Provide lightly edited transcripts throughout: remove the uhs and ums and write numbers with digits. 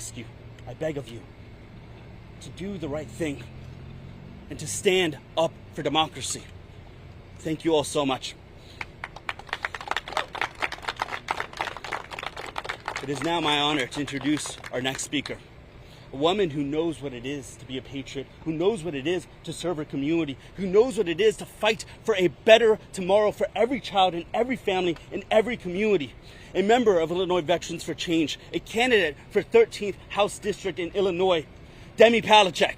ask you, I beg of you, to do the right thing and to stand up for democracy. Thank you all so much. It is now my honor to introduce our next speaker, a woman who knows what it is to be a patriot, who knows what it is to serve her community, who knows what it is to fight for a better tomorrow for every child in every family in every community. A member of Illinois Veterans for Change, a candidate for 13th House District in Illinois, Demi Palachek.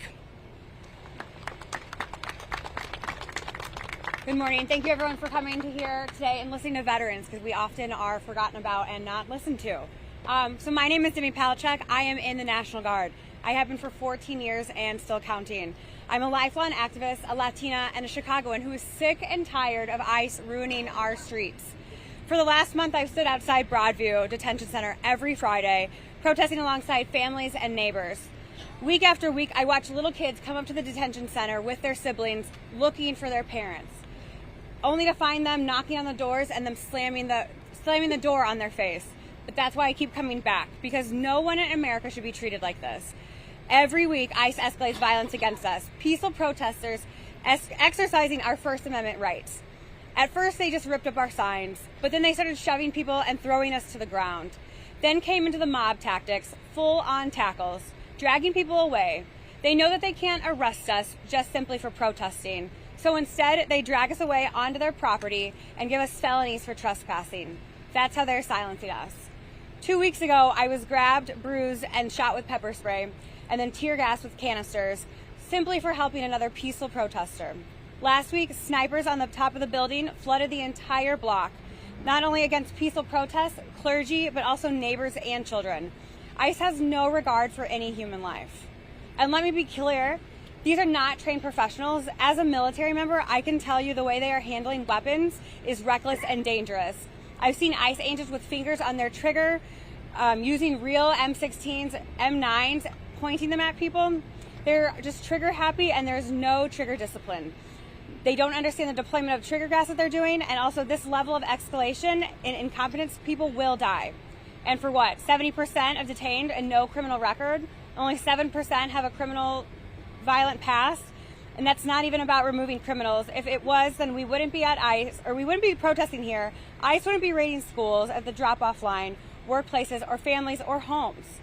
Good morning. Thank you everyone for coming to here today and listening to veterans, because we often are forgotten about and not listened to. So my name is Demi Palachek. I am in the National Guard. I have been for 14 years and still counting. I'm a lifelong activist, a Latina, and a Chicagoan who is sick and tired of ICE ruining our streets. For the last month, I've stood outside Broadview Detention Center every Friday, protesting alongside families and neighbors. Week after week, I watch little kids come up to the detention center with their siblings looking for their parents, only to find them knocking on the doors and them slamming the door on their face. But that's why I keep coming back, because no one in America should be treated like this. Every week, ICE escalates violence against us, peaceful protesters exercising our First Amendment rights. At first, they just ripped up our signs, but then they started shoving people and throwing us to the ground. Then came into the mob tactics, full-on tackles, dragging people away. They know that they can't arrest us just simply for protesting. So instead, they drag us away onto their property and give us felonies for trespassing. That's how they're silencing us. 2 weeks ago, I was grabbed, bruised, and shot with pepper spray, and then tear gas with canisters, simply for helping another peaceful protester. Last week, snipers on the top of the building flooded the entire block, not only against peaceful protests, clergy, but also neighbors and children. ICE has no regard for any human life. And let me be clear, these are not trained professionals. As a military member, I can tell you the way they are handling weapons is reckless and dangerous. I've seen ICE agents with fingers on their trigger, using real M16s, M9s, pointing them at people. They're just trigger happy, and there's no trigger discipline. They don't understand the deployment of trigger gas that they're doing, and also this level of escalation and incompetence, people will die. And for what? 70% of detained and no criminal record? Only 7% have a criminal violent past? And that's not even about removing criminals. If it was, then we wouldn't be at ICE, or we wouldn't be protesting here. ICE wouldn't be raiding schools at the drop-off line, workplaces, or families, or homes.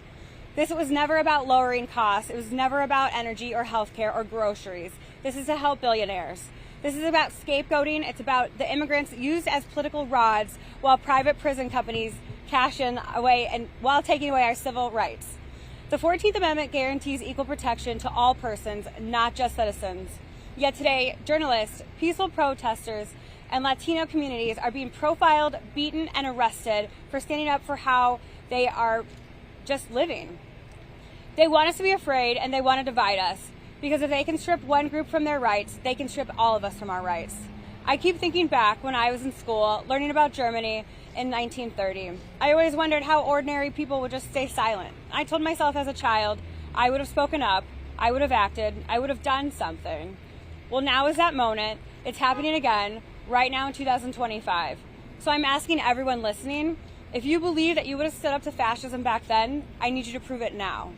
This was never about lowering costs. It was never about energy or healthcare or groceries. This is to help billionaires. This is about scapegoating. It's about the immigrants used as political rods while private prison companies cash in away and while taking away our civil rights. The 14th Amendment guarantees equal protection to all persons, not just citizens. Yet today, journalists, peaceful protesters, and Latino communities are being profiled, beaten, and arrested for standing up for how they are just living. They want us to be afraid, and they want to divide us, because if they can strip one group from their rights, they can strip all of us from our rights. I keep thinking back when I was in school, learning about Germany in 1930. I always wondered how ordinary people would just stay silent. I told myself as a child, I would have spoken up, I would have acted, I would have done something. Well, now is that moment. It's happening again, right now in 2025. So I'm asking everyone listening, if you believe that you would have stood up to fascism back then, I need you to prove it now.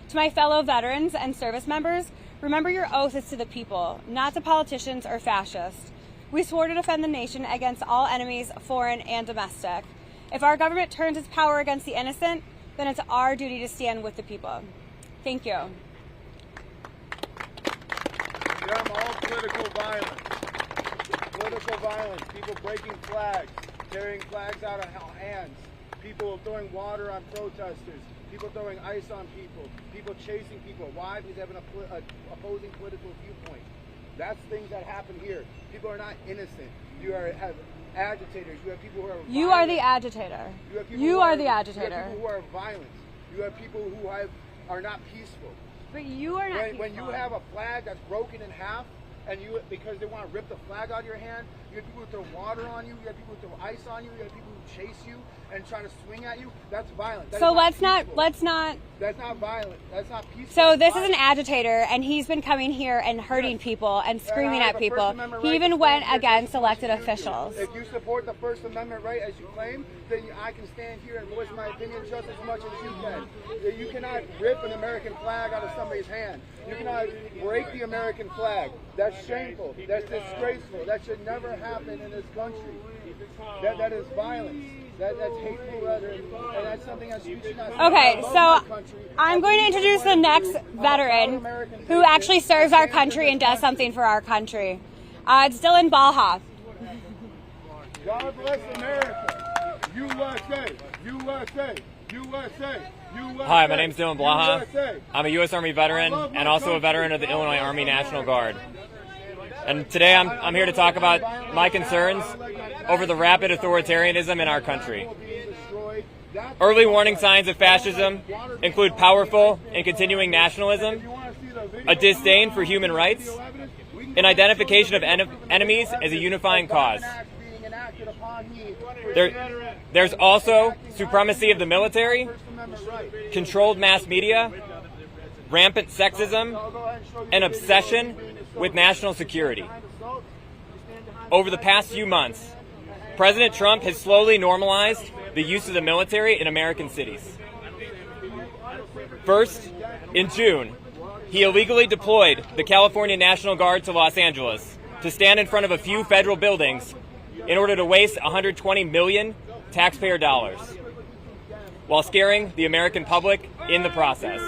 To my fellow veterans and service members, remember your oath is to the people, not to politicians or fascists. We swore to defend the nation against all enemies, foreign and domestic. If our government turns its power against the innocent, then it's our duty to stand with the people. Thank you. Condemn all political violence. Political violence, people breaking flags, tearing flags out of hands, people throwing water on protesters, people throwing ice on people, people chasing people. Why? Because they have an opposing political viewpoint. That's things that happen here. People are not innocent. You have agitators. You have people who are violent. You are the agitator. You are the agitator. You have people who are violent. You have people who are not peaceful. But you are not peaceful. When you have a flag that's broken in half, and because they want to rip the flag out of your hand, You have people who throw water on you. You have people who throw ice on you. You have people who chase you and try to swing at you. That's violent. That So is let's peaceful. not. That's not violent. That's not peaceful. So It's this is an violent. agitator, and he's been coming here and hurting Yes. people and screaming And I at have a people. First Amendment He right even to went stand here against to elected you. officials. If you support the First Amendment right as you claim, then I can stand here and voice my opinion just as much as you can. You cannot rip an American flag out of somebody's hand. You cannot break the American flag. That's shameful. That's disgraceful. That should never happen in this country. That is violence. That's hateful rhetoric, and that's something that you should not say. Okay, I love so my country. I'm going to introduce the next veteran who actually serves our country and does something for our country. It's Dylan Balha. God bless America. USA. USA. USA. USA. Hi, my name's Dylan Blaha. USA. I'm a U.S. Army veteran and also a veteran of the Illinois Army National Guard. And today I'm here to talk about my concerns over the rapid authoritarianism in our country. Early warning signs of fascism include powerful and continuing nationalism, a disdain for human rights, an identification of enemies as a unifying cause. There's also supremacy of the military, controlled mass media, rampant sexism, and obsession with national security. Over the past few months, President Trump has slowly normalized the use of the military in American cities. First, in June, he illegally deployed the California National Guard to Los Angeles to stand in front of a few federal buildings in order to waste $120 million taxpayer dollars, while scaring the American public in the process.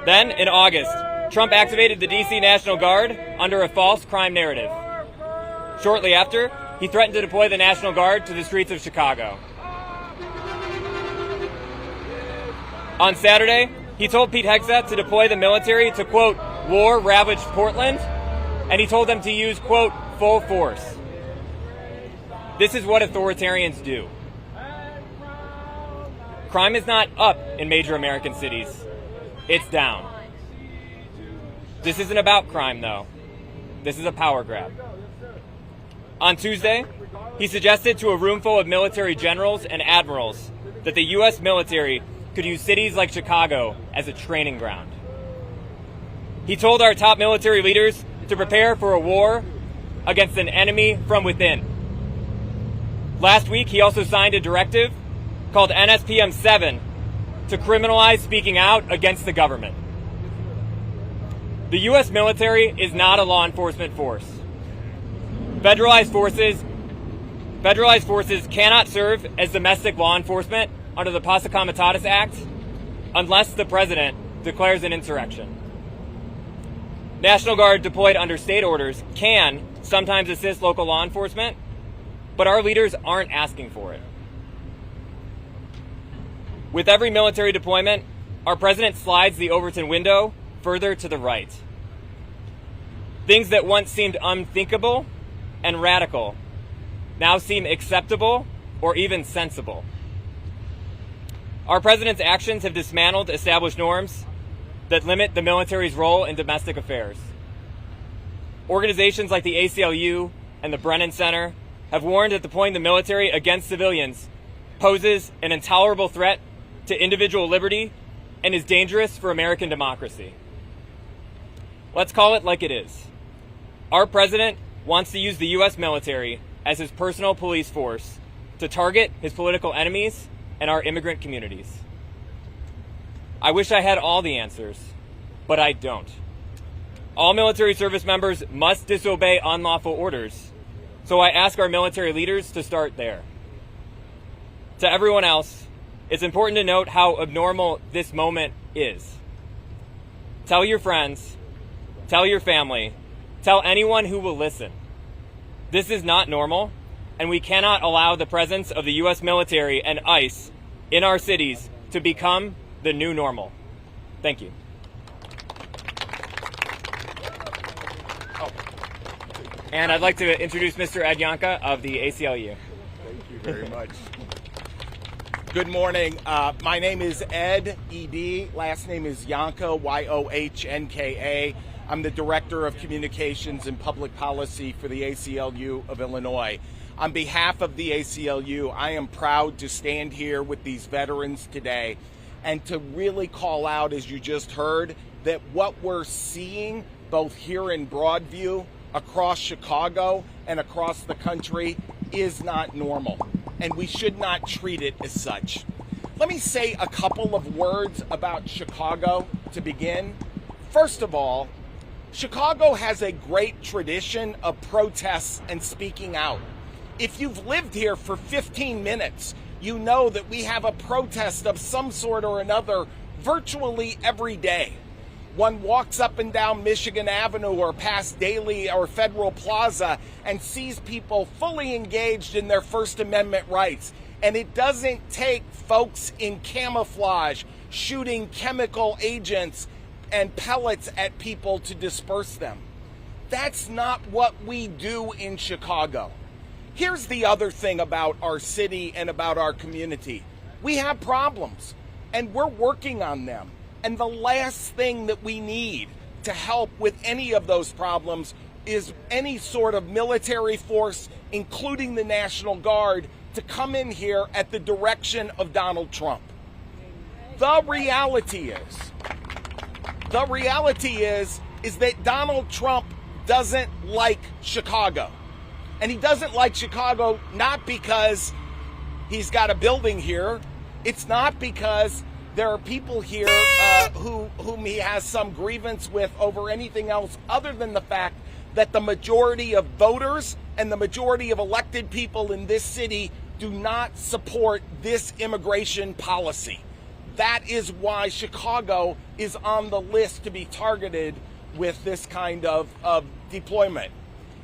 Then, in August, Trump activated the D.C. National Guard under a false crime narrative. Shortly after, he threatened to deploy the National Guard to the streets of Chicago. On Saturday, he told Pete Hegseth to deploy the military to, quote, war-ravaged Portland, and he told them to use, quote, full force. This is what authoritarians do. Crime is not up in major American cities. It's down. This isn't about crime, though. This is a power grab. On Tuesday, he suggested to a room full of military generals and admirals that the U.S. military could use cities like Chicago as a training ground. He told our top military leaders to prepare for a war against an enemy from within. Last week, he also signed a directive called NSPM 7 to criminalize speaking out against the government. The U.S. military is not a law enforcement force. Federalized forces cannot serve as domestic law enforcement under the Posse Comitatus Act unless the president declares an insurrection. National Guard deployed under state orders can sometimes assist local law enforcement, but our leaders aren't asking for it. With every military deployment, our president slides the Overton window further to the right. Things that once seemed unthinkable and radical now seem acceptable or even sensible. Our president's actions have dismantled established norms that limit the military's role in domestic affairs. Organizations like the ACLU and the Brennan Center have warned that deploying the military against civilians poses an intolerable threat to individual liberty and is dangerous for American democracy. Let's call it like it is. Our president wants to use the U.S. military as his personal police force to target his political enemies and our immigrant communities. I wish I had all the answers, but I don't. All military service members must disobey unlawful orders, so I ask our military leaders to start there. To everyone else, it's important to note how abnormal this moment is. Tell your friends, tell your family, tell anyone who will listen. This is not normal, and we cannot allow the presence of the U.S. military and ICE in our cities to become the new normal. Thank you. And I'd like to introduce Mr. Ed Yanka of the ACLU. Thank you very much. Good morning. My name is Ed, E.D. Last name is Yanka, Y-O-H-N-K-A. I'm the Director of Communications and Public Policy for the ACLU of Illinois. On behalf of the ACLU, I am proud to stand here with these veterans today and to really call out, as you just heard, that what we're seeing both here in Broadview, across Chicago, and across the country is not normal, and we should not treat it as such. Let me say a couple of words about Chicago to begin. First of all, Chicago has a great tradition of protests and speaking out. If you've lived here for 15 minutes, you know that we have a protest of some sort or another virtually every day. One walks up and down Michigan Avenue or past Daly or Federal Plaza and sees people fully engaged in their First Amendment rights. And it doesn't take folks in camouflage shooting chemical agents and pellets at people to disperse them. That's not what we do in Chicago. Here's the other thing about our city and about our community. We have problems, and we're working on them. And the last thing that we need to help with any of those problems is any sort of military force, including the National Guard, to come in here at the direction of Donald Trump. The reality is that Donald Trump doesn't like Chicago. And he doesn't like Chicago not because he's got a building here. It's not because there are people here whom he has some grievance with over anything else other than the fact that the majority of voters and the majority of elected people in this city do not support this immigration policy. That is why Chicago is on the list to be targeted with this kind of deployment.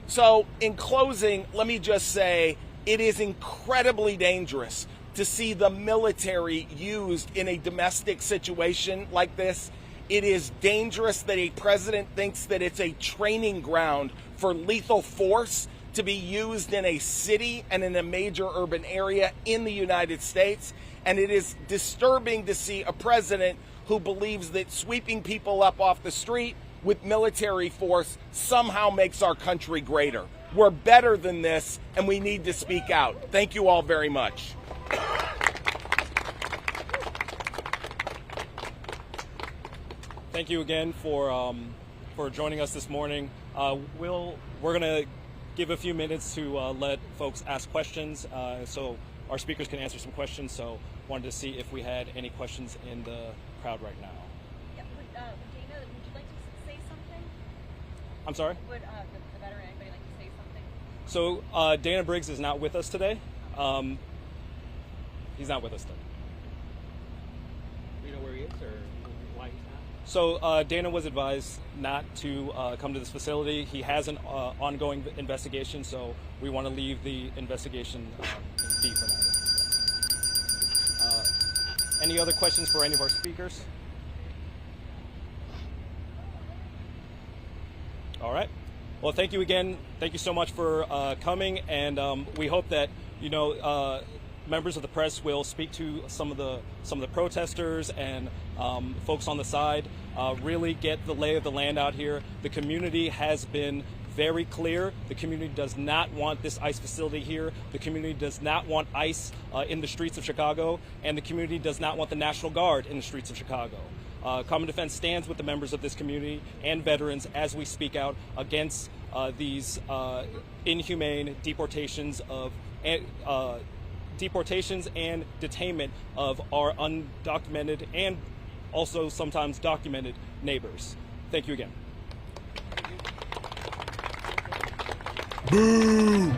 So in closing, let me just say it is incredibly dangerous to see the military used in a domestic situation like this. It is dangerous that a president thinks that it's a training ground for lethal force to be used in a city and in a major urban area in the United States. And it is disturbing to see a president who believes that sweeping people up off the street with military force somehow makes our country greater. We're better than this, and we need to speak out. Thank you all very much. Thank you again for joining us this morning. We're going to give a few minutes to let folks ask questions, so our speakers can answer some questions. So wanted to see if we had any questions in the crowd right now. Yeah, Dana, would you like to say something? I'm sorry? Would the veteran, anybody like to say something? So Dana Briggs is not with us today. He's not with us today. Do you know where he is or why he's not? So Dana was advised not to come to this facility. He has an ongoing investigation, so we want to leave the investigation be for now. Any other questions for any of our speakers? All right. Well, thank you again. Thank you so much for coming, and we hope that members of the press will speak to some of the protesters and folks on the side. Really get the lay of the land out here. The community has been very clear. The community does not want this ICE facility here. The community does not want ICE in the streets of Chicago, and the community does not want the National Guard in the streets of Chicago. Common Defense stands with the members of this community and veterans as we speak out against these inhumane deportations and detainment of our undocumented and also sometimes documented neighbors. Thank you again. Boo!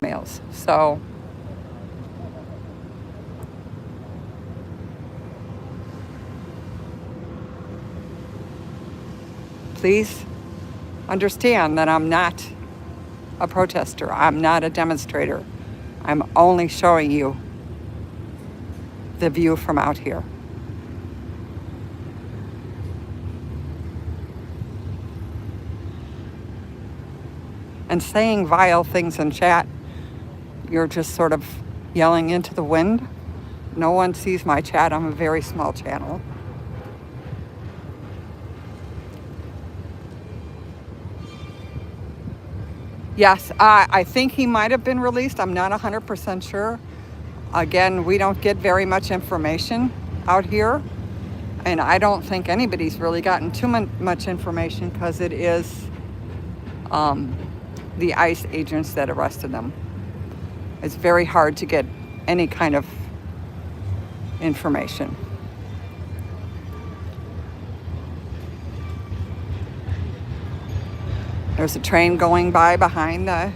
Mails. So please understand that I'm not a protester. I'm not a demonstrator. I'm only showing you the view from out here. And saying vile things in chat, you're just sort of yelling into the wind. No one sees my chat. I'm a very small channel. Yes, I think he might have been released. I'm not 100% sure. Again, we don't get very much information out here. And I don't think anybody's really gotten too much information because it is the ICE agents that arrested them. It's very hard to get any kind of information. There's a train going by behind the